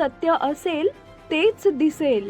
सत्य असेल तेच दिसेल।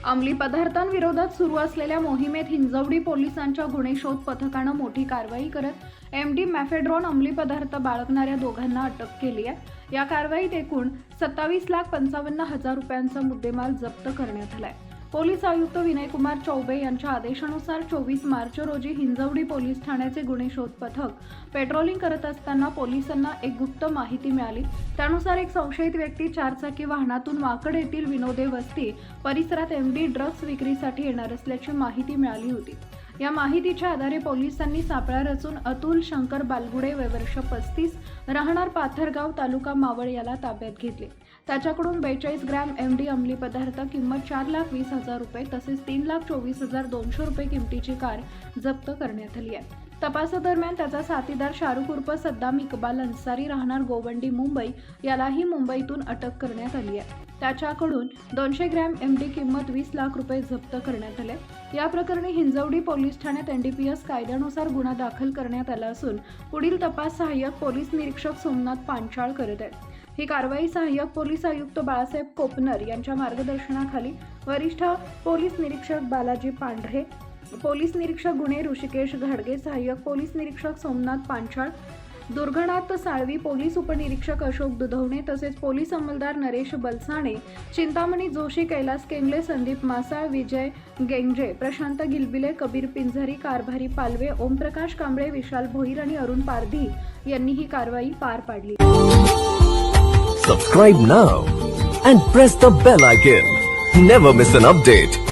अंमली पदार्थांविरोधात सुरू असलेल्या मोहिमेत हिंजवडी पोलिसांच्या गुन्हे शोध पथकानं मोठी कारवाई करत एमडी मॅफेड्रॉन अंमली पदार्थ बाळगणाऱ्या दोघांना अटक केली आहे। या कारवाईत एकूण 27,55,000 रुपयांचा मुद्देमाल जप्त करण्यात आलाय। पोलीस आयुक्त विनयकुमार चौबे यांच्या आदेशानुसार 24 मार्च रोजी हिंजवडी पोलीस ठाण्याचे गुन्हे शोध पथक पेट्रोलिंग करत असताना पोलिसांना एक गुप्त माहिती मिळाली। त्यानुसार एक संशयित व्यक्ती 4 चाकी वाहनातून वाकड येथील विनोदे वस्ती परिसरात एमडी ड्रग्ज विक्रीसाठी येणार असल्याची माहिती मिळाली होती। या माहितीच्या आधारे पोलिसांनी सापळा रचून अतुल शंकर बालगुडे वय वर्ष 35 राहणार पाथरगाव तालुका मावळ याला ताब्यात घेतले। त्याच्याकडून 42 ग्रॅम एमडी अंमली पदार्थ किंमत 4,20,000 रुपये तसेच 3,24,200 रुपये किमतीची कार जप्त करण्यात आली आहे। तपासादरम्यान त्याचा साथीदार शाहरुख उर्फ सद्दाम इक्बाल अन्सारी राहणार गोवंडी मुंबई यालाही मुंबईतून अटक करण्यात आली आहे। त्याच्याकडून 200 ग्रॅम एमडी किंमत 20 लाख रुपये जप्त करण्यात आले। या प्रकरणी हिंजवडी पोलीस ठाण्यात एनडीपीएस कायद्यानुसार गुन्हा दाखल करण्यात आला असून पुढील तपास सहाय्यक पोलीस निरीक्षक सोमनाथ पांचाळ करत आहेत। ही कारवाई सहाय्यक पोलीस आयुक्त बाळासाहेब कोपनर यांच्या मार्गदर्शनाखाली वरिष्ठ पोलीस निरीक्षक बालाजी पांढरे, पोलीस निरीक्षक गुन्हे ऋषिकेश घाडगे, सहाय्यक पोलीस निरीक्षक सोमनाथ पांचाळ, दुर्गणात साळवी पोलीस उपनिरीक्षक अशोक दुधवणे तसेच पोलीस अंमलदार नरेश बलसाणे, चिंतामणी जोशी, कैलास केंगले, संदीप मासाळ, विजय गेंगजे, प्रशांत गिलबिले, कबीर पिंझरी, कारभारी पालवे, ओमप्रकाश कांबळे, विशाल भोईर आणि अरुण पारधी यांनी ही कारवाई पार पाडली। Subscribe now and press the bell icon. Never miss an update.